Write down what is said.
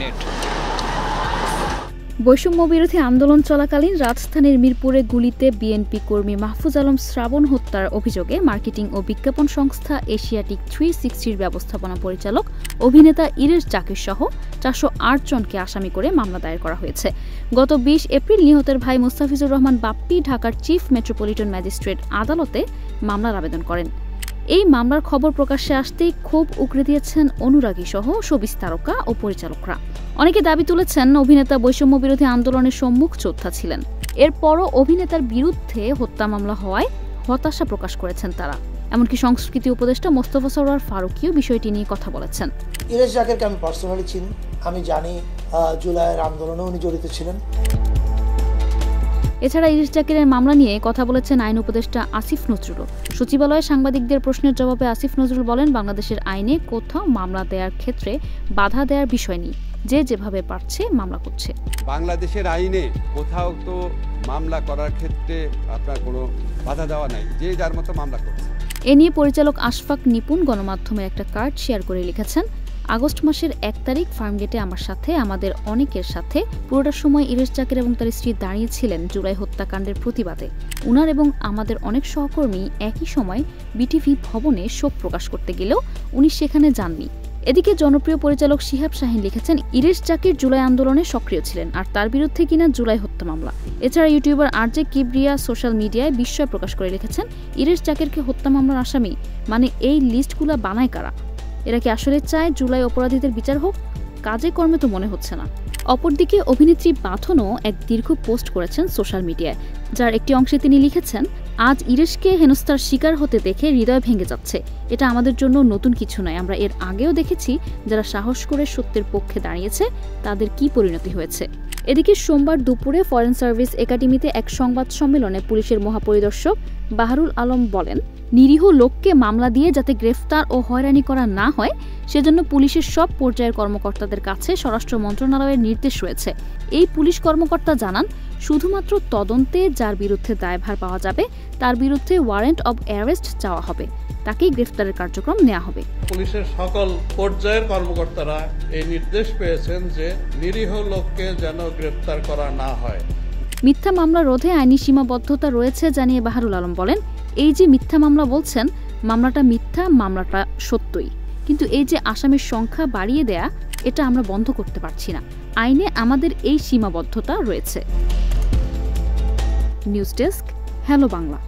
Net. বৈষম্য বিরোধী আন্দোলন চলাকালীন রাজধানীর মিরপুরে গুলিতে বিএনপি কর্মী মাহফুজ আলম শ্রাবণ হত্যার অভিযোগে মার্কেটিং ও বিজ্ঞাপন সংস্থা এশিয়াটিক 360-র ব্যবস্থাপনা পরিচালক অভিনেতা ইরেশ জাকির সহ 408 জনকে আসামি করে মামলা দায়ের করা হয়েছে। গত 20 এপ্রিল নিহতের ভাই মোস্তাফিজুর রহমান বাপ্পি ঢাকার চিফ মেট্রোপলিটন ম্যাজিস্ট্রেট আদালতে মামলার আবেদন করেন। এই মামলার খবর প্রকাশ্যে আসতেই ক্ষোভ উগরে দিয়েছেন অনুরাগী সহ শোবিজ তারকা ও পরিচালকরা। অনেকে দাবি তুলেছেন অভিনেতা বৈষম্য বিরোধী আন্দোলনের সম্মুখ যোদ্ধা ছিলেন। এরপরও অভিনেতার বিরুদ্ধে হত্যা মামলা হওয়ায় হতাশা প্রকাশ করেছেন তারা। এমনকি সংস্কৃতি উপদেষ্টা মোস্তফা সরোয়ার ফারুকীও বিষয়টি নিয়ে কথা বলেছেন। ইরেশ জাকিরকে আমি পার্সোনালি চিনি, আমি জানি জুলাইয়ের আন্দোলনে উনি জড়িত ছিলেন। এছাড়া ইরেশ জাকিরের মামলা নিয়ে কথা বলেছেন আইন উপদেষ্টা আসিফ নজরুলও। সচিবালয়ে সাংবাদিকদের প্রশ্নের জবাবে আসিফ নজরুল বলেন, বাংলাদেশের আইনে কোথাও মামলা দেওয়ার ক্ষেত্রে বাধা দেওয়ার বিষয় নেই, যে যেভাবে পারছে মামলা করছে। বাংলাদেশের আইনে কোথাও তো মামলা করার ক্ষেত্রে আপনার কোনো বাধা দেওয়া নাই, যে যার মতো মামলা করছে। এ নিয়ে পরিচালক আশফাক নিপুণ গণমাধ্যমের একটা কার্ড শেয়ার করে লিখেছেন, আগস্ট মাসের 1 তারিখ ফার্মগেটে আমার সাথে আমাদের অনেকের সাথে পুরোটা সময় ইরেশ জাকির এবং তার স্ত্রী দাঁড়িয়েছিলেন জুলাই হত্যাকাণ্ডের প্রতিবাদে। উনার এবং আমাদের অনেক সহকর্মী একই সময় বিটিভি ভবনে শোক প্রকাশ করতে গেলেও উনি সেখানে যাননি। এদিকে জনপ্রিয় পরিচালক শিহাব শাহীন লিখেছেন, ইরেশ জাকির জুলাই আন্দোলনে সক্রিয় ছিলেন আর তার বিরুদ্ধে কিনা জুলাই হত্যা মামলা। এছাড়া ইউটিউবার আরজে কিবরিয়া সোশ্যাল মিডিয়ায় বিস্ময় প্রকাশ করে লিখেছেন, ইরেশ জাকিরকে হত্যা মামলার আসামি মানে এই লিস্টগুলা বানায় কারা? এরা কি আসলে চায় জুলাই অপরাধীদের বিচার হোক? কাজে কর্মে তো মনে হচ্ছে না। অপরদিকে অভিনেত্রী বাঁধনও এক দীর্ঘ পোস্ট করেছেন সোশ্যাল মিডিয়ায়, যার একটি অংশে তিনি লিখেছেন, আজ ইরেশকে হেনস্থার শিকার হতে দেখে হৃদয় ভেঙে যাচ্ছে। এটা আমাদের জন্য নতুন কিছু নয়, আমরা এর আগেও দেখেছি যারা সাহস করে সত্যের পক্ষে দাঁড়িয়েছে তাদের কি পরিণতি হয়েছে। এদিকে সোমবার দুপুরে ফরেন সার্ভিস একাডেমিতে এক সংবাদ সম্মেলনে পুলিশের মহাপরিদর্শক বাহারুল আলম বলেন, নিরীহ লোককে মামলা দিয়ে যাতে গ্রেফতার ও হয়রানি করা না হয় সেজন্য পুলিশের সব পর্যায়ের কর্মকর্তাদের কাছে স্বরাষ্ট্র মন্ত্রণালয়ের নির্দেশ রয়েছে। এই পুলিশ কর্মকর্তা জানান, শুধুমাত্র তদন্তে যার বিরুদ্ধে দায়ভার পাওয়া যাবে তার বিরুদ্ধে ওয়ারেন্ট অব অ্যারেস্ট চাওয়া হবে, তাকেই গ্রেফতারের কার্যক্রম নেওয়া হবে। পুলিশের সকল পর্যায়ের কর্মকর্তারা এই নির্দেশ পেয়েছেন যে নিরীহ লোককে যেন গ্রেফতার করা না হয়। মিথ্যা মামলা রোধে আইনি সীমাবদ্ধতা রয়েছে জানিয়ে বাহারুল আলম বলেন, এই যে মিথ্যা মামলা বলছেন, মামলাটা মিথ্যা, মামলাটা সত্যই, কিন্তু এই যে আসামির সংখ্যা বাড়িয়ে দেয়া, এটা আমরা বন্ধ করতে পারছি না। আইনে আমাদের এই সীমাবদ্ধতা রয়েছে। News desk, hello Bangla.